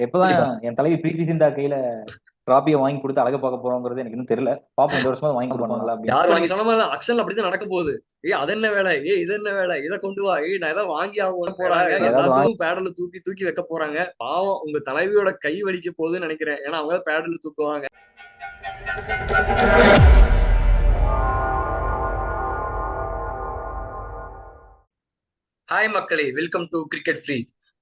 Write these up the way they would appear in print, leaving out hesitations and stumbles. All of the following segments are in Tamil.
எப்பதான் கண்டிப்பா. என் தலைவி பிரீத்தி சிந்தா கையில டிராபியை வாங்கி கொடுத்து அழகு பார்க்க போறோங்கிறது எனக்கு இன்னும் தெரியல. பாப்போம் இந்த வருஷமா வாங்கி ஆமா. கொடுப்பாங்களா அப்படின்னு. யார் இப்ப நீங்க நீங்க சொன்ன மாதிரி தான் அக்ஷன் அப்படிதான் நடக்க போகுது. அது என்ன வேலை, இது என்ன வேலை, இதை கொண்டு வா, நான் ஏதாவது வாங்கி ஆகும் போறாங்க, ஏதாவது வாங்கி எல்லாத்துக்கும் பேடல தூக்கி தூக்கி வைக்க போறாங்க. பாவம் உங்க தலைவியோட கை வலிக்க போகுதுன்னு நினைக்கிறேன். ஏன்னா அவங்க பேடல் தூக்குவாங்க. ஹாய் மக்களே, welcome to cricket free.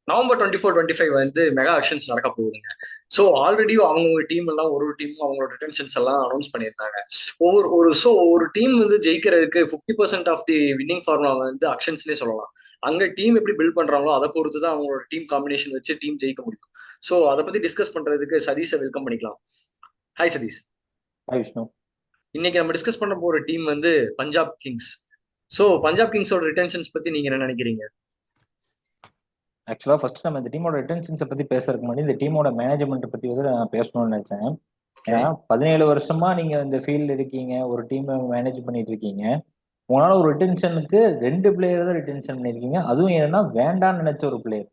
November 24, 25 வந்து மெகா ஆக்ஷன்ஸ் நடக்க போகுதுங்க. ஸோ ஆல்ரெடி அவங்க டீம் எல்லாம் ஒரு டீமும் அவங்களோட ரிட்டன்ஷன்ஸ் எல்லாம் அனௌன்ஸ் பண்ணியிருந்தாங்க. ஒரு டீம் வந்து ஜெயிக்கிறதுக்கு 50% ஆஃப் தி வின்னிங் ஃபார்முலா வந்து அக்ஷன்ஸ்னே சொல்லலாம். அங்க டீம் எப்படி பில்ட் பண்றாங்களோ அதை பொறுத்து தான் அவங்களோட டீம் காம்பினேஷன் வச்சு டீம் ஜெயிக்க முடியும். ஸோ அதை பத்தி டிஸ்கஸ் பண்றதுக்கு சதீஷை வெல்கம் பண்ணிக்கலாம். ஹாய் சதீஷ். விஷ்ணு. இன்னைக்கு நம்ம டிஸ்கஸ் பண்ண போற டீம் வந்து பஞ்சாப் கிங்ஸ். ஸோ பஞ்சாப் கிங்ஸோட ரிட்டன்ஷன்ஸ் பத்தி நீங்க என்ன நினைக்கிறீங்க? ஆக்சுவலா ஃபர்ஸ்ட் நம்ம இந்த டீமோட ரிட்டன்ஷன்ஸை பத்தி பேசுறதுக்கு முன்னாடி இந்த டீமோட மேனேஜ்மெண்ட் பத்தி வந்து நான் பேசணும்னு நினைச்சேன். ஓகே. ஏன்னா 17 வருஷமா நீங்க இந்த ஃபீல்டு இருக்கீங்க, ஒரு டீமை மேனேஜ் பண்ணிட்டு இருக்கீங்க. உங்களால ஒரு ரிட்டென்ஷனுக்கு 2 பிளேயர் தான் ரிட்டென்ஷன் பண்ணிருக்கீங்க. அதுவும் என்னன்னா வேண்டாம்னு நினைச்ச ஒரு பிளேயர்.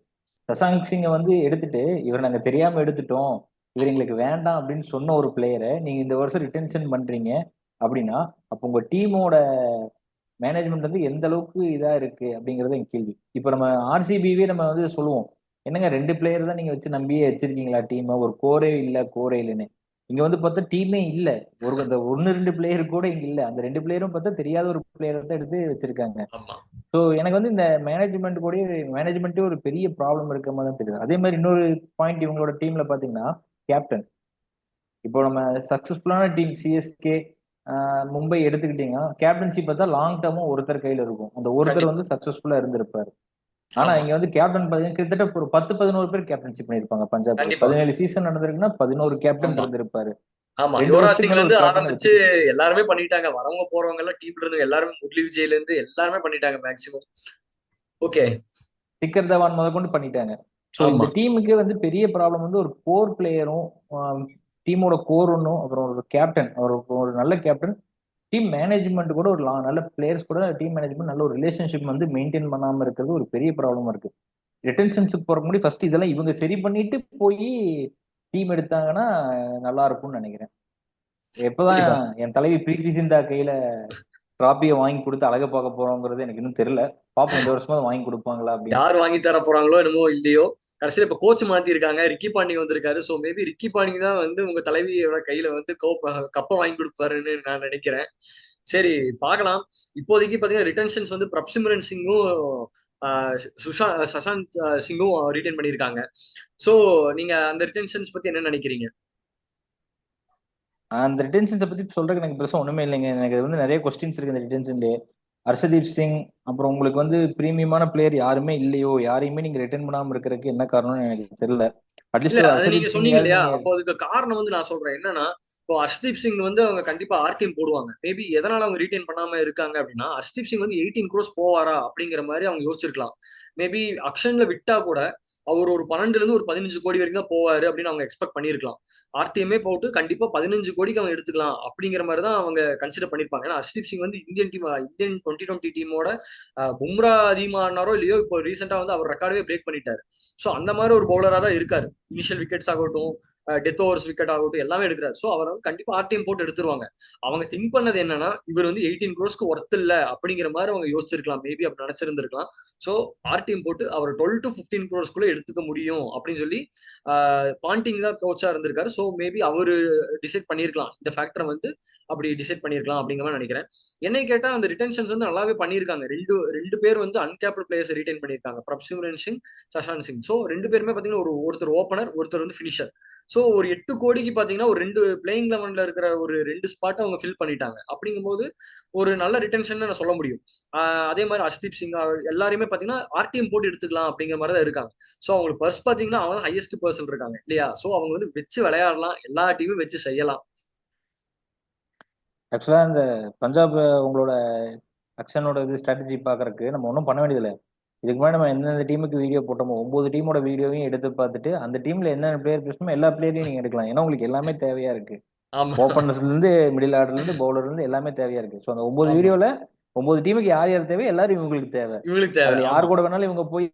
சசாங்க் சிங்கை வந்து எடுத்துட்டு இவர் நாங்க தெரியாம எடுத்துட்டோம், இவர் எங்களுக்கு வேண்டாம் அப்படின்னு சொன்ன ஒரு பிளேயரை நீங்க இந்த வருஷம் ரிட்டென்ஷன் பண்றீங்க அப்படின்னா, அப்போ உங்க டீமோட மேனேஜ்மெண்ட் வந்து எந்த அளவுக்கு இதா இருக்கு அப்படிங்கறது என் கேள்வி. இப்ப நம்ம ஆர்சிபிவே நம்ம வந்து சொல்லுவோம், என்னங்க 2 பிளேயர் தான் நீங்க வச்சு நம்பியே வச்சிருக்கீங்களா டீம், ஒரு கோரே இல்ல கோரே இல்லைன்னு. இங்க வந்து பார்த்தா டீமே இல்ல. அந்த 1 2 பிளேயர் கூட இங்க இல்ல. அந்த 2 பிளேயரும் பார்த்தா தெரியாத ஒரு பிளேயர் தான் எடுத்து வச்சிருக்காங்க. ஆமா. ஸோ எனக்கு வந்து இந்த மேனேஜ்மெண்ட் கூட மேனேஜ்மெண்ட்டே ஒரு பெரிய ப்ராப்ளம் இருக்க மாதிரி தான் தெரியுது. அதே மாதிரி இன்னொரு பாயிண்ட் இவங்களோட டீம்ல பாத்தீங்கன்னா கேப்டன். இப்போ நம்ம சக்சஸ்ஃபுல்லான டீம் சிஎஸ்கே, மும்பை எடுத்துக்கிட்டீங்கன்னா கேப்டன்ஷிப் பார்த்தா லாங் டேர்மும் ஒருத்தர் கையில இருக்கும். அந்த ஒருத்தர் கண்டிப்பா. வந்து சக்சஸ்ஃபுல்லா இருந்திருப்பாரு. ஆனா ஆமா. இங்க வந்து கேப்டன் பாத்தீங்கன்னா கிட்டத்தட்ட ஒரு 10 11 பேர் கேப்டன்ஷிப் பண்ணிருப்பாங்க. பஞ்சாப்ல கண்டிப்பா. 17 சீசன் நடந்திருக்குன்னா 11 கேப்டன் ஆமா. இருந்திருப்பாரு. ஆமா, 2 வருஷத்துக்கு யுவராஜ் சிங்ல மேல ஒரு இருந்து கேப்டனை ஆரம்பிச்சு வச்சுக்க. எல்லாருமே பண்ணிட்டாங்க. வரவங்க போறவங்க எல்லாம் டீம்ல இருந்து எல்லாருமே, முரளி விஜய்ல இருந்து எல்லாருமே பண்ணிட்டாங்க மேக்சிமம். ஓகே. சிக்கர் தவான் முதற்கொண்டு பண்ணிட்டாங்க. ஸோ இந்த ஆமா. டீமுக்கு வந்து பெரிய ப்ராப்ளம் வந்து ஒரு கோர் பிளேயரும், டீமோட கோர் ஒன்றும், அப்புறம் ஒரு கேப்டன், ஒரு நல்ல கேப்டன், டீம் மேனேஜ்மெண்ட் கூட ஒரு நல்ல பிளேயர்ஸ் கூட டீம் மேனேஜ்மெண்ட் நல்ல ஒரு ரிலேஷன்ஷிப் வந்து மெயின்டைன் பண்ணாம இருக்கிறது ஒரு பெரிய ப்ராப்ளமா இருக்கு. ரிட்டன்ஷன்ஷிப் போறக்கு முன்னாடி ஃபர்ஸ்ட் இதெல்லாம் இவங்க சரி பண்ணிட்டு போய் டீம் எடுத்தாங்கன்னா நல்லா இருக்கும்னு நினைக்கிறேன். எப்பதான் கண்டிப்பா. என் தலைவி பிரீத்தி சிந்தா கையில டிராபியை வாங்கி கொடுத்து அழக பார்க்க போறோங்கிறது எனக்கு இன்னும் தெரியல. பாப்போம் இந்த வருஷமா வாங்கி கொடுப்பாங்களா அப்படின்னு. யார் வாங்கி தர போறாங்களோ என்னமோ இல்லையோ, கடைசியில இப்ப கோச் மாத்தி இருக்காங்க. ரிக்கி பாண்டிங் வந்திருக்காரு. சோ மேபி ரிக்கி பாண்டிங் தான் வந்து உங்க தலைவியோட கையில வந்து கப்ப வாங்கி கொடுப்பாருன்னு நான் நினைக்கிறேன். சரி, பார்க்கலாம். இப்போதைக்கு பாத்தீங்கன்னா ரிட்டன்ஷன்ஸ் வந்து பிரப்சிமரன் சிங்கும் சசாந்த் சிங்கும் ரிட்டைன் பண்ணியிருக்காங்க. சோ நீங்க அந்த ரிட்டன்ஷன்ஸ் பத்தி என்ன நினைக்கிறீங்க? அந்த ரிட்டென்ஷன்ஸை பத்தி சொல்றதுக்கு எனக்கு பெருசா ஒண்ணுமே இல்லைங்க. எனக்கு வந்து நிறைய கொஸ்டின்ஸ் இருக்கு இந்த ரிட்டென்ஷன்லயே. ஹர்ஷதீப் சிங், அப்புறம் உங்களுக்கு வந்து பிரீமியமான பிளேயர் யாருமே இல்லையோ, யாரையுமே நீங்க ரிட்டர்ன் பண்ணாம இருக்கிறதுக்கு என்ன காரணம்னு எனக்கு தெரியல. இல்ல, அட்லீஸ்ட் ஒரு அது நீங்க ஹர்ஷதீப் சொன்னீங்க சிங்காவது இல்லையா? நீங்க. அப்போ அதுக்கு காரணம் வந்து நான் சொல்றேன் என்னன்னா, இப்போ ஹர்ஷ்தீப் சிங் வந்து அவங்க கண்டிப்பா ஆர்டிஎம் போடுவாங்க. மேபி எதனால அவங்க ரீடைன் பண்ணாம இருக்காங்க அப்படின்னா, ஹர்ஷ்தீப் சிங் வந்து 18 crores போவாரா அப்படிங்கிற மாதிரி அவங்க யோசிச்சிருக்கலாம். மேபி அக்ஷன்ல விட்டா கூட அவர் ஒரு 12ல இருந்து ஒரு 15 கோடி வரைக்கும் தான் போவாரு அப்படின்னு அவங்க எக்ஸ்பெக்ட் பண்ணிருக்கலாம். ஆர்டிஎம்ஏ போட்டு கண்டிப்பா 15 கோடிக்கு அவங்க எடுத்துக்கலாம் அப்படிங்கிற மாதிரி தான் அவங்க கன்சிடர் பண்ணிருப்பாங்க. ஏன்னா ஹர்ஷ்தீப் சிங் வந்து இந்தியன் 2020 டீமோட பும்ரா அதிகமானாரோ இல்லையோ, இப்போ ரீசெண்டா வந்து அவர் ரெக்கார்டவே பிரேக் பண்ணிட்டாரு. ஸோ அந்த மாதிரி ஒரு பவுலரா தான் இருக்காரு. இனிஷியல் விக்கெட்ஸ் ஆகட்டும், டெத் ஓவர்ஸ் விக்கெட் ஆகட்டும், எல்லாமே எடுக்கிறார். ஸோ அவர் வந்து கண்டிப்பா ஆர்டிஎம் போட்டு எடுத்துருவாங்க. அவங்க திங்க் பண்ணது என்னன்னா, இவர் வந்து 18 crores ஒர்த் இல்ல அப்படிங்கிற மாதிரி அவங்க யோசிச்சிருக்கலாம். மேபி அப்படி நினைச்சிருந்திருக்கலாம். ஸோ ஆர்டிஎம் போட்டு அவர் 12 to 15 crores எடுத்துக்க முடியும் அப்படின்னு சொல்லி பாண்டிங் தான் கோச்சா இருந்திருக்காரு. ஸோ மேபி அவரு டிசைட் பண்ணியிருக்கலாம், இந்த ஃபேக்டரை வந்து அப்படி டிசைட் பண்ணியிருக்கலாம் அப்படிங்கிற மாதிரி நினைக்கிறேன். என்னை கேட்டா அந்த ரிட்டன்ஷன்ஸ் வந்து நல்லாவே பண்ணியிருக்காங்க. ரெண்டு ரெண்டு பேர் வந்து அன்கேப்டு பிளேயர்ஸ் ரிட்டைன் பண்ணியிருக்காங்க, பிரப்சிம்ரன் சிங், சஷாந்த் சிங். ஸோ ரெண்டு பேருமே பாத்தீங்கன்னா ஒருத்தர் ஓப்பனர், ஒருத்தர் வந்து ஃபினிஷர். ஸோ ஒரு 8 கோடிக்கு பாத்தீங்கன்னா ஒரு ரெண்டு பிளேயிங் லெவன்ல இருக்கிற ஒரு ரெண்டு ஸ்பாட் அவங்க ஃபில் பண்ணிட்டாங்க. அப்படிங்கும்போது ஒரு நல்ல ரிட்டன்ஷன் நான் சொல்ல முடியும். அதே மாதிரி ஹர்ஷ்தீப் சிங் எல்லாருமே பாத்தீங்கன்னா ஆர்டிஎம் போட்டு எடுத்துக்கலாம் அப்படிங்கிற மாதிரி தான் இருக்காங்க. ஸோ அவங்களுக்கு பர்ஸ் பாத்தீங்கன்னா அவங்க ஹையஸ்ட் பர்சன் இருக்காங்க இல்லையா? ஸோ அவங்க வந்து வச்சு விளையாடலாம், எல்லா டீமும் வச்சு செய்யலாம். ஆக்சுவலா இந்த பஞ்சாப் உங்களோட அக்ஷனோட இது ஸ்ட்ராட்டஜி பாக்குறதுக்கு நம்ம ஒன்றும் பண்ண வேண்டியதில்லை. இதுக்கு முன்னாடி நம்ம எந்தெந்த டீமுக்கு வீடியோ போட்டோமோ 9 டீமோட வீடியோவையும் எடுத்து பார்த்துட்டு அந்த டீம்ல என்னென்ன பிளேயர் பேசணுமோ எல்லா பிளேயரையும் நீங்க எடுக்கலாம். ஏன்னா உங்களுக்கு எல்லாமே தேவையா இருக்கு. ஆமா. ஓப்பனர்ஸ்ல இருந்து மிடில் ஆர்டர்ல இருந்து பவுலர்ல இருந்து எல்லாமே தேவையா இருக்கு. ஸோ அந்த 9 ஆமா, வீடியோல 9 டீமுக்கு யார் யார் தேவை, எல்லாரும் இவங்களுக்கு தேவை. இவங்களுக்கு தேவை. அதுல ஆமா. யார் கூட வேணாலும் இவங்க போய்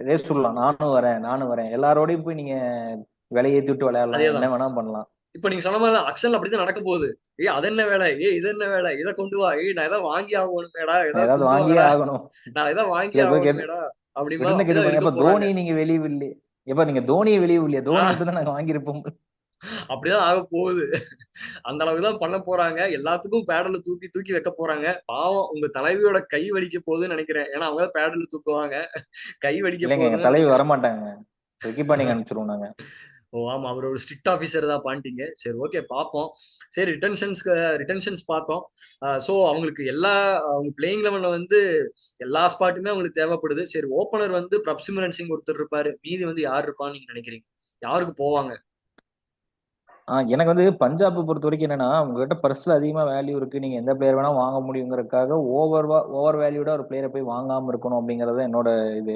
ரேஸ் சொல்லலாம், நானும் வரேன் நானும் வரேன், எல்லாரோடையும் போய் நீங்க விலையேத்தி விட்டு விளையாடலாம், என்ன அதேதான். வேணா பண்ணலாம். இப்ப நீங்க சொன்ன மாதிரி அக்ஷன் அப்படிதான் நடக்க போகுது. அது என்ன வேலை, இது என்ன வேலை, இதை கொண்டு வா, நான் ஏதாவது வாங்கி ஆகணுமேடா, நான் ஏதாவது ஏதாவது கொண்டு வாங்கியே வாங்கடா, ஆகணும். நான் ஏதாவது வாங்கி இல்ல போய் கேட்டு ஆகணுமேடா அப்படிமா விருந்து அப்படிதான் கேட்டுப்பாங்க, இருக்க எப்ப போறாங்க. தோனி நீங்க வெளியே இல்லையே, எப்ப நீங்க தோனியை வெளியே இல்லையா, தோனி ஆஹ் மட்டும் தான் நாங்க வாங்கியிருப்போம். அப்படிதான் ஆக போகுது. அந்த அளவுக்கு தான் பண்ண போறாங்க. எல்லாத்துக்கும் பேடல தூக்கி தூக்கி வைக்க போறாங்க. பாவம் உங்க தலைவியோட கை வலிக்க போகுதுன்னு நினைக்கிறேன். ஏன்னா அவங்க தான் பேடல தூக்குவாங்க. கை வலிக்க இல்லைங்க, எங்க போகுதுன்னு தலைவி நினைக்கிறேன். வரமாட்டாங்க, ரிக்கி பாண்டிங் அனுப்பிச்சிருவோம் நாங்க. ஓ ஆமா, அவர் ஒரு ஸ்ட்ரிக்ட் ஆபீசர் தான் பாண்டிங்க. சரி ஓகே பார்ப்போம். சரி ரிட்டன்ஷன்ஸ் பார்த்தோம். ஸோ அவங்களுக்கு எல்லா அவங்க பிளேயிங் லெவன்ல வந்து எல்லா ஸ்பாட்டுமே அவங்களுக்கு தேவைப்படுது. சரி ஓப்பனர் வந்து பிரப்சிமரன் சிங் ஒருத்தர் இருப்பாரு, மீதி வந்து யார் இருப்பான்னு நீங்க நினைக்கிறீங்க? யாருக்கு போவாங்க? எனக்கு வந்து பஞ்சாபை பொறுத்த வரைக்கும் என்னன்னா, உங்ககிட்ட பர்ஸ்ல அதிகமா வேல்யூ இருக்கு, நீங்க எந்த பிளேயர் வேணா வாங்க முடியுங்கிறதுக்காக ஓவர் வேல்யூடா ஒரு பிளேயரை போய் வாங்காம இருக்கணும் அப்படிங்கறது என்னோட இது.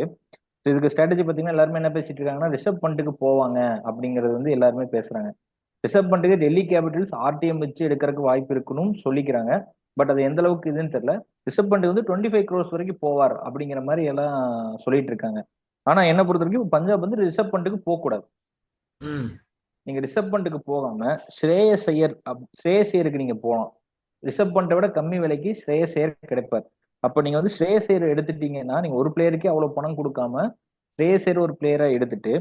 இதுக்கு ஸ்ட்ராட்டஜி பாத்தீங்கன்னா எல்லாருமே என்ன பேசிட்டு இருக்காங்கன்னா, ரிஷப் பண்ட்டுக்கு போவாங்க அப்படிங்கறது வந்து எல்லாருமே பேசுறாங்க. ரிஷப் பண்ட்டுக்கு டெல்லி கேபிட்டல்ஸ் ஆர்டிஎம் வச்சு எடுக்கிறதுக்கு வாய்ப்பு இருக்குன்னு சொல்லிக்கிறாங்க. பட் அது எந்த அளவுக்கு இதுன்னு தெரியல. ரிஷப் பண்ட் வந்து 25 crores வரைக்கும் போவார் அப்படிங்கிற மாதிரி எல்லாம் சொல்லிட்டு இருக்காங்க. ஆனா என்ன பொறுத்த வரைக்கும் பஞ்சாப் வந்து ரிஷப் பண்ட்டுக்கு போக கூடாது. ம். நீங்க ரிஷப் பண்ட்டுக்கு போகாம ஸ்ரேயஸ் ஐயருக்கு நீங்க போகலாம். ரிஷப் பண்ட்டை விட கம்மி விலைக்கு ஸ்ரேயஸ் ஐயர் கிடைப்பார். அப்ப நீங்க வந்து ஸ்ரேயஸ் ஐயர் எடுத்துட்டீங்கன்னா, நீங்க ஒரு பிளேயருக்கே அவ்வளவு பணம் கொடுக்காம ஸ்ரேயஸ் ஐயர் ஒரு பிளேயரா எடுத்துட்டு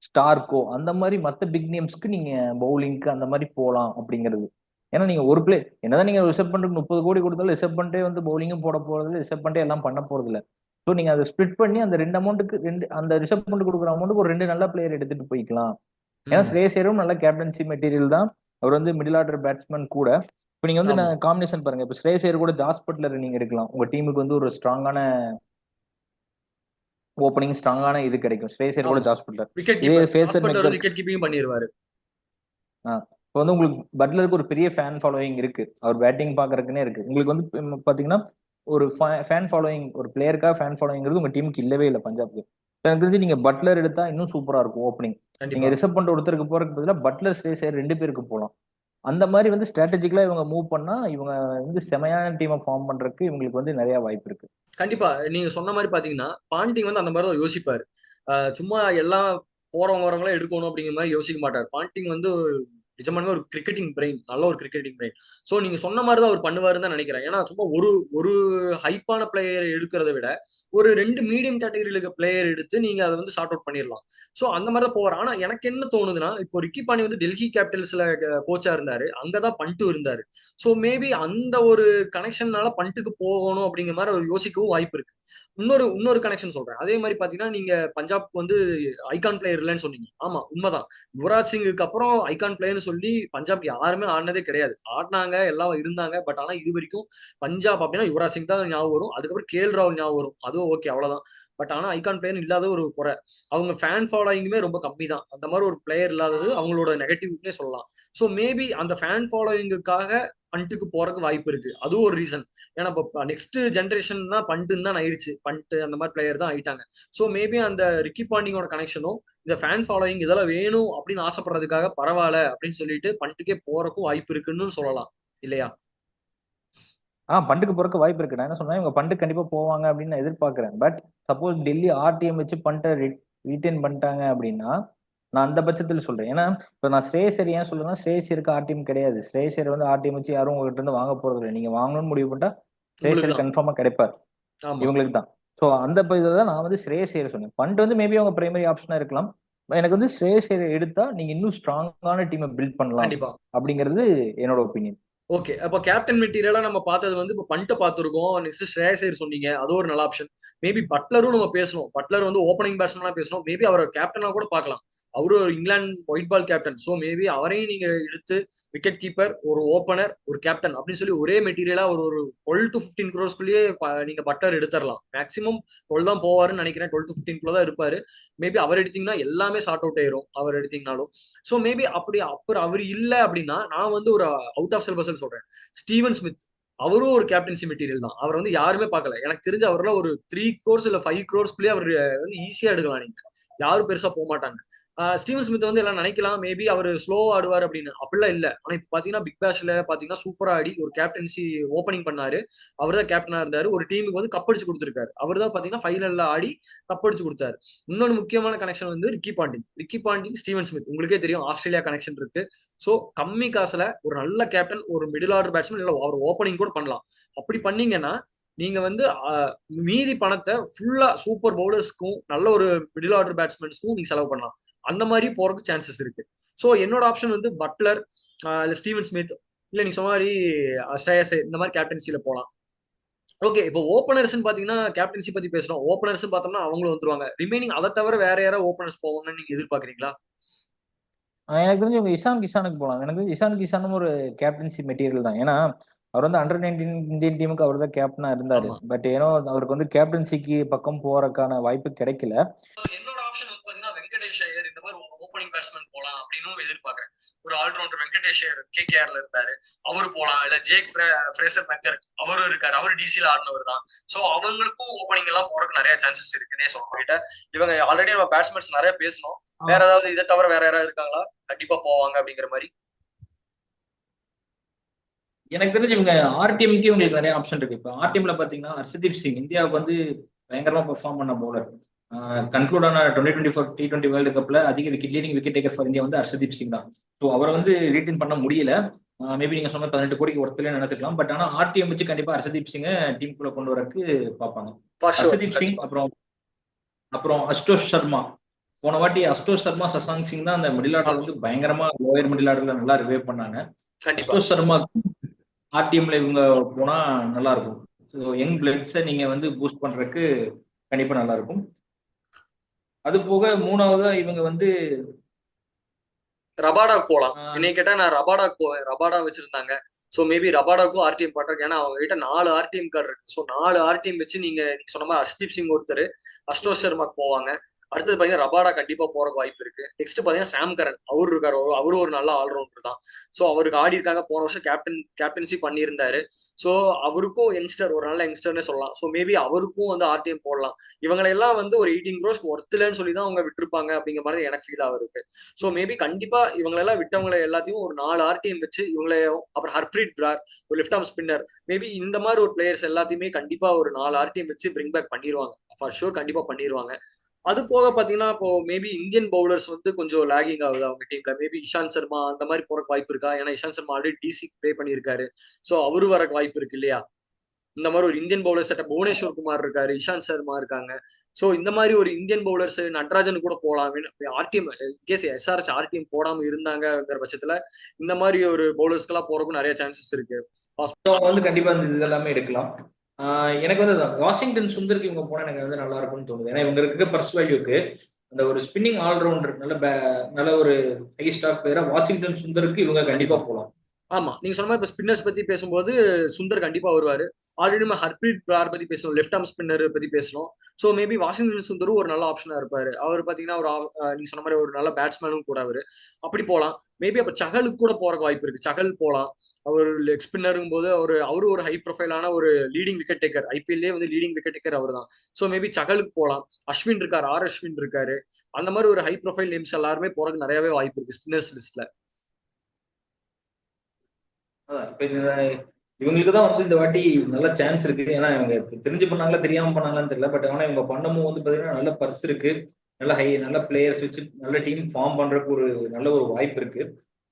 ஸ்டார்க்கோ அந்த மாதிரி மத்த பிக் நேம்ஸ்க்கு நீங்க பவுலிங்க்கு அந்த மாதிரி போலாம் அப்படிங்கிறது. ஏன்னா நீங்க ஒரு பிளே என்னதான் நீங்க ரிஷப் பண்ட்டுக்கு 30 கோடி கொடுத்தாலும் ரிஷப் பண்ட்டே வந்து பவுலிங்கும் போட போறது இல்லை, ரிஷப் பண்ட்டே எல்லாம் பண்ண போறது இல்லை. ஸோ நீங்க அதை ஸ்ப்ளிட் பண்ணி அந்த ரெண்டு அமௌண்ட்டுக்கு அந்த ரிஷப் பண்ட் கொடுக்குற அமௌண்ட்டுக்கு ஒரு ரெண்டு நல்ல பிளேயர் எடுத்துட்டு போய்க்கலாம். ஏன்னா ம். ஸ்ரேயஸ் ஐயரும் நல்ல கேப்டன்சி மெட்டீரியல் தான். அவர் வந்து மிடில் ஆர்டர் பேட்ஸ்மேன் கூட. இப்போ நீங்க வந்து ஆமா. நான் காம்பினேஷன் பாருங்க, இப்போ ஸ்ரேயஸ் ஐயர் கூட ஜாஸ் பட்லர் நீங்க எடுக்கலாம், உங்க டீமுக்கு வந்து ஒரு ஸ்ட்ராங்கான ஓப்பனிங், ஸ்ட்ராங்கான இது கிடைக்கும் ஸ்ரேயஸ் ஐயர் கூட ஆமா. Jos Buttler. விக்கெட் இதே கீப்பர் ஃபேசர் ஹாஸ்பிட்டல் வந்து மெக்கர். விக்கெட் கீப்பிங் பண்ணிடுவாரு. இப்போ வந்து உங்களுக்கு பட்லருக்கு ஒரு பெரிய ஃபேன் ஃபாலோயிங் இருக்கு, அவர் பேட்டிங் பாக்குறதுக்குன்னே இருக்கு. உங்களுக்கு வந்து பாத்தீங்கன்னா ஒரு ஃபேன் ஃபாலோயிங், ஒரு பிளேயருக்காக ஃபேன் ஃபாலோயிங்கிறது உங்க டீமுக்கு இல்லவே இல்லை பஞ்சாப்க்கு. எனக்கு தெரிஞ்சு நீங்க பட்லர் எடுத்தா இன்னும் சூப்பரா இருக்கும் ஓப்பனிங். நீங்க கண்டிப்பா. ரிசர்வ் பண்ற ஒருத்தருக்கு போறதுக்கு பதிலாக பட்லர் ஸ்ரேயஸ் ஐயர் ரெண்டு பேருக்கு போகலாம். அந்த மாதிரி வந்து ஸ்ட்ராட்டஜிக்கலா இவங்க மூவ் பண்ணா இவங்க வந்து செமையான டீமை ஃபார்ம் பண்றதுக்கு இவங்களுக்கு வந்து நிறைய வாய்ப்பு இருக்கு. கண்டிப்பா நீங்க சொன்ன மாதிரி பாத்தீங்கன்னா பாண்டிங் வந்து அந்த மாதிரி தான் யோசிப்பாரு. சும்மா எல்லாம் போறவங்க வரவங்களா எடுக்கணும் அப்படிங்கிற மாதிரி யோசிக்க மாட்டார். பாண்டிங் வந்து நிஜமானவே ஒரு கிரிக்கெட்டிங் பிரெயின், நல்ல ஒரு கிரிக்கெட்டிங் பிரெயின். சோ நீங்க சொன்ன மாதிரி தான் அவர் பண்ணுவாருன்னு தான் நினைக்கிறேன். ஏன்னா சும்மா ஒரு ஒரு ஹைப்பான பிளேயர் எடுக்கிறத விட ஒரு ரெண்டு மீடியம் கேட்டகரியில இருக்க பிளேயர் எடுத்து நீங்க அதை வந்து ஷார்ட் அவுட் பண்ணிடலாம். சோ அந்த மாதிரி தான் போவார். ஆனா எனக்கு என்ன தோணுதுன்னா, இப்போ ரிக்கி பாண்டி வந்து டெல்லி கேபிட்டல்ஸ்ல கோச்சா இருந்தாரு, அங்கதான் பண்ட்டு இருந்தாரு. சோ மேபி அந்த ஒரு கனெக்ஷன்னால பண்ட்டுக்கு போகணும் அப்படிங்கிற மாதிரி அவர் யோசிக்கவும் வாய்ப்பு இருக்கு. இன்னொரு கனெக்ஷன் சொல்றேன். அதே மாதிரி பாத்தீங்கன்னா நீங்க பஞ்சாப்க்கு வந்து ஐகான் பிளேயர் இல்லைன்னு சொன்னீங்க. ஆமா உண்மைதான். யுவராஜ் சிங்குக்கு அப்புறம் ஐகான் பிளேயர்னு சொல்லி பஞ்சாப் யாருமே ஆடினதே கிடையாது. ஆடினாங்க, எல்லாம் இருந்தாங்க. பட் ஆனா இது வரைக்கும் பஞ்சாப் அப்படின்னா யுவராஜ் சிங் தான் ஞாபகம் வரும். அதுக்கப்புறம் ராகுல் ஞாபகம் வரும். அதுவும் ஓகே அவ்வளவுதான். பட் ஆனா ஐகான் பிளேயர் இல்லாத ஒரு குறை. அவங்க ஃபேன் ஃபாலோயிங்குமே ரொம்ப கம்மி தான். அந்த மாதிரி ஒரு பிளேயர் இல்லாதது அவங்களோட நெகட்டிவ்னே சொல்லலாம். ஸோ மேபி அந்த ஃபேன் ஃபாலோயிங்குக்காக பண்ட்டுக்கு போறதுக்கு வாய்ப்பு இருக்கு. அதுவும் ஒரு ரீசன். ஏன்னா இப்போ நெக்ஸ்ட் ஜென்ரேஷன்னா பண்ட்டுன்னு தான் ஆயிடுச்சு. பண்ட்டு அந்த மாதிரி பிளேயர் தான் ஆயிட்டாங்க. ஸோ மேபி அந்த ரிக்கி பாண்டிங்கோட கனெக்ஷனும் இந்த ஃபேன் ஃபாலோயிங் இதெல்லாம் வேணும் அப்படின்னு ஆசைப்படுறதுக்காக பரவாயில்ல அப்படின்னு சொல்லிட்டு பண்ட்டுக்கே போறதுக்கும் வாய்ப்பு இருக்குன்னு சொல்லலாம் இல்லையா? பண்டுக்கு போறக்கு வாய்ப்பு இருக்கு. நான் என்ன சொன்னேன், இவங்க பண்டுக்கு கண்டிப்பா போவாங்க அப்படின்னு நான் எதிர்பார்க்கிறேன். பட் சப்போஸ் டெல்லி ஆர்டிஎம் வச்சு பண்ட்டை ரீட்டைன் பண்ணிட்டாங்க அப்படின்னா நான் அந்த பட்சத்தில் சொல்றேன். ஏன்னா இப்போ நான் ஸ்ரேயசர் ஏன் சொல்லுன்னா, ஸ்ரேயசருக்கு ஆர்டிஎம் கிடையாது. ஸ்ரேயசர் வந்து ஆர்டிஎம் வச்சு யாரும் உங்ககிட்ட இருந்து வாங்க போறது இல்லை. நீங்க வாங்கணும்னு முடிவு பண்ணிட்டா உங்களுக்கு ஸ்ரேயசர் தான். கன்ஃபார்மா கிடைப்பார். ஆமா. இவங்களுக்கு தான். ஸோ அந்த இதில் தான் நான் வந்து ஸ்ரேயஸ் ஐயர் சொன்னேன். பண்ட் வந்து மேபி அவங்க பிரைமரி ஆப்ஷனா இருக்கலாம். எனக்கு வந்து ஸ்ரேயஸ் ஐயர் எடுத்தா நீங்க இன்னும் ஸ்ட்ராங்கான டீமை பில்ட் பண்ணலாம் கண்டிப்பா. அப்படிங்கிறது என்னோட ஒப்பீனியன். ஓகே. அப்ப கேப்டன் மெட்டீரியலா நம்ம பார்த்தது வந்து இப்ப பண்ட்ட பார்த்திருக்கோம். நெக்ஸ்ட் ஸ்ரேயஸ் ஐயர் சொன்னீங்க. அது ஒரு நல்ல ஆப்ஷன். மேபி பட்லரும் நம்ம பேசணும். பட்லர் வந்து ஓப்பனிங் பேட்ஸ்மேனா பேசணும். மேபி அவரை கேப்டனா கூட பார்க்கலாம். அவரு ஒரு England white ball captain. So maybe அவரையும் நீங்க எடுத்து விக்கெட் கீப்பர், ஒரு ஓப்பனர், ஒரு கேப்டன் அப்படின்னு சொல்லி ஒரே மெட்டீரியலா ஒரு ஒரு 12 to 15 crores நீங்க பட்லர் எடுத்துடலாம். மேக்ஸிமம் 12 தான் போவாருன்னு நினைக்கிறேன். 12 to 15 தான் இருப்பாரு. மேபி அவர் எடுத்தீங்கன்னா எல்லாமே சார்ட் அவுட் ஆயிரும். அவர் எடுத்தீங்கனாலும். சோ மேபி அப்படி அப்புறம் அவர் இல்ல அப்படின்னா நான் வந்து ஒரு அவுட் ஆஃப் சிலபஸ் சொல்றேன். ஸ்டீவன் ஸ்மித் அவரும் ஒரு கேப்டன்சி மெட்டீரியல் தான். அவர் வந்து யாருமே பார்க்கல. எனக்கு தெரிஞ்ச அவர்லாம் ஒரு 3 crores இல்ல 5 crores அவர் வந்து ஈஸியா எடுக்கலாம். நீங்க யாரும் பெருசா போக மாட்டாங்க. ஸ்டீவன் ஸ்மித் வந்து எல்லாம் நினைக்கலாம் மேபி அவர் ஸ்லோ ஆடுவார் அப்படின்னு, அப்படிலாம் இல்ல. ஆனா இப்ப பாத்தீங்கன்னா பிக் பேஷ்ல பாத்தீங்கன்னா சூப்பரா ஆடி ஒரு கேப்டன்சி ஓப்பனிங் பண்ணாரு. அவர் தான் கேப்டனா இருந்தாரு. ஒரு டீமுக்கு வந்து கப்படிச்சு கொடுத்திருக்காரு. அவர் தான் பாத்தீங்கன்னா ஃபைனல்ல ஆடி கப்படிச்சு கொடுத்தாரு. இன்னொன்னு முக்கியமான கனெக்ஷன் வந்து ரிக்கி பாண்டிங் ஸ்டீவன் ஸ்மித். உங்களுக்கே தெரியும் ஆஸ்திரேலியா கனெக்ஷன் இருக்கு. சோ கம்மி காசுல ஒரு நல்ல கேப்டன், ஒரு மிடில் ஆர்டர் பேட்ஸ்மேன், இல்ல அவர் ஓப்பனிங் கூட பண்ணலாம். அப்படி பண்ணீங்கன்னா நீங்க வந்து மீதி பணத்தை ஃபுல்லா சூப்பர் பவுலர்ஸ்க்கும் நல்ல ஒரு மிடில் ஆர்டர் பேட்ஸ்மேன்ஸ்க்கும் நீங்க செலவு பண்ணலாம். அந்த மாதிரி போறதுக்கு சான்சஸ் இருக்கு. ஸோ என்னோட ஆப்ஷன் வந்து பட்லர், இல்ல ஸ்டீவன் ஸ்மித், இல்ல நீங்க சொன்ன மாதிரி ஸ்ரேயஸ், இந்த மாதிரி கேப்டன்சில போலாம். ஓகே, இப்போ ஓப்பனர்ஸ் பாத்தீங்கன்னா கேப்டன்சி பத்தி பேசுறோம். ஓப்பனர்ஸ் பார்த்தோம்னா அவங்களும் வந்துருவாங்க. ரிமைனிங் அதை தவிர வேற யாராவது ஓப்பனர்ஸ் போவாங்கன்னு நீங்க எதிர்பார்க்கறீங்களா? எனக்கு தெரிஞ்சு இவங்க இஷான் கிஷானுக்கு போகலாம். எனக்கு தெரிஞ்சு இஷான் கிஷானும் ஒரு கேப்டன்சி மெட்டீரியல் தான். ஏன்னா அவர் வந்து அண்டர் 19 இந்தியன் டீமுக்கு அவர் தான் கேப்டனா இருந்தாரு. ஆமா. பட் ஏன்னோ அவருக்கு வந்து கேப்டன்சிக்கு பக்கம் போறதுக்கான வாய்ப்பு கிடைக்கல. என்னோட ஆப்ஷன் வந்து பாத்தீங்கன்னா வெங்கடேஷ் ஐயர் இந்த மாதிரி ஓப்பனிங் பேட்ஸ்மேன் போலாம் அப்படின்னு எதிர்பார்க்கறேன். ஒரு ஆல்ரவுண்டர் வெங்கடேஷ் ஐயர் கேகேஆர்ல இருந்தாரு, அவரு போலாம். இல்ல ஜேக் ஃப்ரேசர் மெக்கர் அவரும் இருக்காரு, அவரு டிசில ஆடினவர் தான். சோ அவங்களுக்கும் ஓப்பனிங் எல்லாம் போறதுக்கு நிறைய சான்சஸ் இருக்குன்னே சொல்லிட்டு, இவங்க ஆல்ரெடி நம்ம பேட்ஸ்மேன்ஸ் நிறைய பேசணும். வேற ஏதாவது இதை தவிர வேற யாராவது இருக்காங்களா கண்டிப்பா போவாங்க அப்படிங்கிற மாதிரி? எனக்கு தெரிஞ்சு இவங்க ஆர்டிஎம்க்கு உங்களுக்கு நிறைய ஆப்ஷன் இருக்கு. இப்போ ஆர்டிஎம்ல பாத்தீங்கன்னா ஹர்ஷதீப் சிங் இந்தியாவுக்கு வந்து பயங்கரமா பெர்ஃபார்ம் பண்ண பவுலர். கன்க்ளூட் ஆன 2024 T20 வேர்ல்டு கப்ல அதிக leading wicket taker for India வந்து ஹர்ஷதீப் சிங் தான். ஸோ அவரை வந்து ரீட்டைன் பண்ண முடியல. மேபி நீங்க சொன்ன 18 கோடிக்கு ஒருத்தல நினைச்சுக்கலாம். பட் ஆனா ஆர்டிஎம் வச்சு கண்டிப்பா ஹர்ஷதீப் சிங்கை டீமுக்குள்ள கொண்டு வரக்கு பார்ப்பாங்க. ஃபார் ஷூர், ஹர்ஷதீப் சிங் கண்டிப்பா. அப்புறம் அப்புறம் அஸ்டோஷ் சர்மா. போன வாட்டி அஸ்டோஷ் சர்மா, சசாங்க் சிங் தான் அந்த மிடில் ஆர்டர் வந்து பயங்கரமா லோயர் மிடில் ஆர்டர்ல நல்லா ரிவைவ் பண்ணாங்க. கண்டிப்பா. அஸ்டோஷ் சர்மா ஆர்டிஎம்ல இவங்க போனா நல்லா இருக்கும். ஸோ யங் பிளட்ஸை நீங்க வந்து பூஸ்ட் பண்றதுக்கு கண்டிப்பா நல்லா இருக்கும். அது போக மூணாவதா இவங்க வந்து ரபாடா போலாம். என்னை கேட்டா நான் ரபாடா போவேன். ரபாடா வச்சிருந்தாங்க. சோ மேபி ரபாடாக்கும் ஆர்டிஎம் பண்றாங்க. ஏன்னா அவங்க கிட்ட 4 ஆர்டிஎம் கார்டு இருக்கு. சோ 4 ஆர்டிஎம் வச்சு நீங்க சொன்ன மாதிரி ஹர்ஷ்தீப் சிங் ஒருத்தர், அஸ்டோஷ் சர்மாக்கு போவாங்க. அடுத்தது பாத்தீங்கன்னா ரபாடா கண்டிப்பா போறதுக்கு வாய்ப்பு இருக்கு. நெக்ஸ்ட் பாத்தீங்கன்னா சாம் கரன் அவரு இருக்காரு. அவரும் ஒரு நல்ல ஆல்ரவுண்டர் தான். சோ அவருக்கு ஆடி இருக்காங்க. போன வருஷம் கேப்டன்சி பண்ணியிருந்தாரு. சோ அவருக்கும் யங்ஸ்டர், ஒரு நல்ல யங்ஸ்டர்னே சொல்லலாம். சோ மேபி அவருக்கும் வந்து ஆர்டிஎம் போடலாம். இவங்களை எல்லாம் வந்து ஒரு 18 crores ஒர்த்துலன்னு சொல்லி தான் அவங்க விட்டுருப்பாங்க அப்படிங்கிற மாதிரி எனக்கு ஃபீல் ஆகுது. சோ மேபி கண்டிப்பா இவங்களெல்லாம் விட்டவங்களை எல்லாத்தையும் ஒரு 4 ஆர்டிஎம் வச்சு இவங்களை, அப்புறம் ஹர்ப்ரீத் பிரார் ஒரு லெஃப்ட் ஆர்ம் ஸ்பின்னர், மேபி இந்த மாதிரி ஒரு பிளேயர்ஸ் எல்லாத்தையுமே கண்டிப்பா ஒரு 4 ஆர்டிஎம் வச்சு பிரிங் பேக் பண்ணிடுவாங்க. ஃபார் ஷூர் கண்டிப்பா பண்ணிடுவாங்க. அது போக பாத்தீங்கன்னா இப்போ மேபி இந்தியன் பவுலர்ஸ் வந்து கொஞ்சம் லேகிங் ஆகுது அவங்க டீம்ல. மேபி இஷாந்த் சர்மா அந்த மாதிரி போறக்கு வாய்ப்பு இருக்கா? ஏன்னா Ishant Sharma already DC play பண்ணியிருக்காரு. சோ அவரு வரக்கு வாய்ப்பு இருக்கு இல்லையா? இந்த மாதிரி ஒரு Indian bowler setup Bhuvneshwar Kumar இருக்காரு, இஷாந்த் சர்மா இருக்காங்க. சோ இந்த மாதிரி ஒரு இந்தியன் பவுலர்ஸ் நட்ராஜன் கூட போலாம். ஆர்டிஎம் கேஸ் எஸ்ஆர்எச் ஆர்டிஎம் போடாம இருந்தாங்கிற பட்சத்துல இந்த மாதிரி ஒரு பவுலர்ஸ்க்கு எல்லாம் போறதுக்கும் நிறைய சான்சஸ் இருக்கு. அவங்க வந்து கண்டிப்பா இந்த இது எல்லாமே எடுக்கலாம். எனக்கு வந்து வாஷிங்டன் சுந்தருக்கு இவங்க போனா எனக்கு வந்து நல்லா இருக்கும்னு தோணுது. ஏன்னா இவங்க இருக்க பர்ஸ் வேல்யூக்கு அந்த ஒரு ஸ்பின்னிங் ஆல்ரவுண்டர் நல்ல ஒரு ஹை ஸ்டாக் பிளேயரா வாஷிங்டன் சுந்தருக்கு இவங்க கண்டிப்பா போலாம். ஆமா, நீங்க சொன்ன மாதிரி இப்ப ஸ்பின்னர்ஸ் பத்தி பேசும்போது சுந்தர் கண்டிப்பா வருவாரு. ஆல்ரெடி நம்ம ஹர்ப்ரீத் பிரார் பத்தி பேசணும், லெஃப்ட் ஆர்ம் ஸ்பின்னர் பத்தி பேசணும். சோ மேபி வாஷிங்டன் சுந்தரும் ஒரு நல்ல ஆப்ஷனா இருப்பாரு. அவர் பாத்தீங்கன்னா ஒரு நீங்க சொன்ன மாதிரி ஒரு நல்ல பேட்ஸ்மேனும் கூட அவரு. அப்படி போலாம். மேபி அப்ப சகலுக்கு கூட போறக்கு வாய்ப்பு இருக்கு. சகல் போலாம். அவர் லெக் ஸ்பின்னருங்கும் போது அவரு ஒரு ஹை ப்ரொஃபைலான ஒரு லீடிங் விக்கெட் டேக்கர். ஐபிஎல்லே வந்து லீடிங் விக்கெட் டேக்கர் அவர் தான். சோ மேபி சகலுக்கு போலாம். அஸ்வின் இருக்காரு, அஸ்வின் இருக்காரு. அந்த மாதிரி ஒரு ஹை ப்ரொஃபைல் நேம்ஸ் எல்லாருமே போறதுக்கு நிறையவே வாய்ப்பு இருக்கு ஸ்பின்னர்ஸ் லிஸ்ட்ல. இவங்களுக்கு தான் வந்து இந்த வாட்டி நல்ல சான்ஸ் இருக்கு. ஏன்னா இவங்க தெரிஞ்சு பண்ணாங்களா தெரியாம பண்ணாங்களான்னு தெரியல. பட் ஆனா இவங்க பண்ணமும் வந்து பாத்தீங்கன்னா நல்ல பர்ஸ் இருக்கு, நல்ல பிளேயர்ஸ் வச்சு நல்ல டீம் ஃபார்ம் பண்றதுக்கு ஒரு நல்ல ஒரு வாய்ப்பு இருக்கு.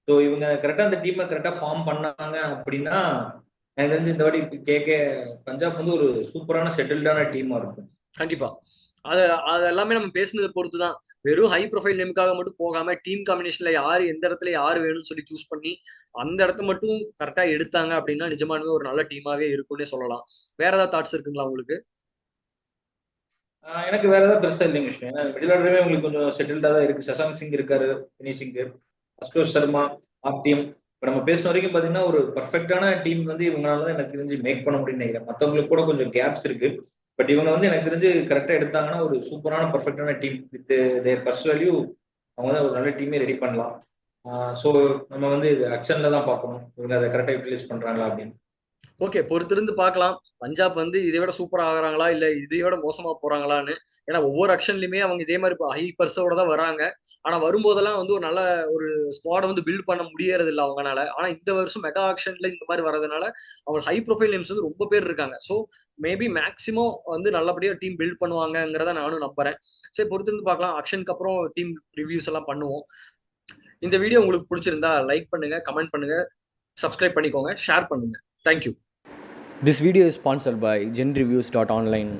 ஸோ இவங்க கரெக்டா அந்த டீமை கரெக்டா ஃபார்ம் பண்ணாங்க அப்படின்னா எனக்கு தெரிஞ்சு இந்த வாட்டி கேகே பஞ்சாப் வந்து ஒரு சூப்பரான செட்டில்டான டீமா இருக்கும். கண்டிப்பா. அது அது எல்லாமே நம்ம பேசுனதை பொறுத்து தான். வெறும் ஹை ப்ரொஃபைல் நேமுக்காக மட்டும் போகாம டீம் காம்பினேஷன்ல யாரு எந்த இடத்துல யாரு வேணும்னு சொல்லி சூஸ் பண்ணி அந்த இடத்த மட்டும் கரெக்டா எடுத்தாங்க அப்படின்னா நிஜமானவே ஒரு நல்ல டீமாவே இருக்கும்னே சொல்லலாம். வேற ஏதாவது தாட்ஸ் இருக்குங்களா உங்களுக்கு? எனக்கு வேற ஏதாவது பெருசா இல்லைங்க விஷயம். ஏன்னா மிடில் ஆர்டரே உங்களுக்கு கொஞ்சம் செட்டில்டா தான் இருக்கு. சசாங்க் சிங் இருக்காரு பினிஷிங்கு, அஸ்டோஷ் சர்மா, ஆர்டிஎம். இப்போ நம்ம பேசின வரைக்கும் பாத்தீங்கன்னா ஒரு பர்ஃபெக்டான டீம் வந்து இவங்களால தான் எனக்கு தெரிஞ்சு மேக் பண்ண முடியும்னு நினைக்கிறேன். மற்றவங்களுக்கு கூட கொஞ்சம் கேப்ஸ் இருக்கு. பட் இவங்க வந்து எனக்கு தெரிஞ்சு கரெக்டா எடுத்தாங்கன்னா ஒரு சூப்பரான பர்ஃபெக்டான team with their purse value அவங்க தான் ஒரு நல்ல டீமே ரெடி பண்ணலாம். ஸோ நம்ம வந்து இது ஆக்ஷன்ல தான் பார்க்கணும் இவங்க அதை கரெக்டாக யூட்டிலைஸ் பண்றாங்களா அப்படின்னு. ஓகே, பொறுத்திருந்து பார்க்கலாம். பஞ்சாப் வந்து இதை விட சூப்பரா ஆகுறாங்களா இல்ல இதை விட மோசமா போறாங்களான்னு. ஏன்னா ஒவ்வொரு ஆக்ஷன்லயுமே அவங்க இதே மாதிரி ஹை பர்ஸோட தான் வராங்க. ஆனா வரும்போதெல்லாம் வந்து ஒரு நல்ல ஒரு ஸ்குவாட வந்து பில்ட் பண்ண முடியறது இல்ல அவங்கனால. ஆனா இந்த வருஷம் மெகா ஆக்ஷன்ல இந்த மாதிரி வரதுனால அவங்க ஹை ப்ரொஃபைல் நேம்ஸ் வந்து ரொம்ப பேர் இருக்காங்க. ஸோ மேபி மேக்ஸிமம் வந்து நல்லபடியா டீம் பில்ட் பண்ணுவாங்கங்கிறத நானும் நம்புறேன். சரி, பொறுத்திருந்து பார்க்கலாம். ஆக்ஷனுக்கு அப்புறம் டீம் ரிவ்யூஸ் எல்லாம் பண்ணுவோம். இந்த வீடியோ உங்களுக்கு பிடிச்சிருந்தா லைக் பண்ணுங்க, கமெண்ட் பண்ணுங்க, சப்ஸ்கிரைப் பண்ணிக்கோங்க, ஷேர் பண்ணுங்க. Thank you. This video is sponsored by GenReviews.online.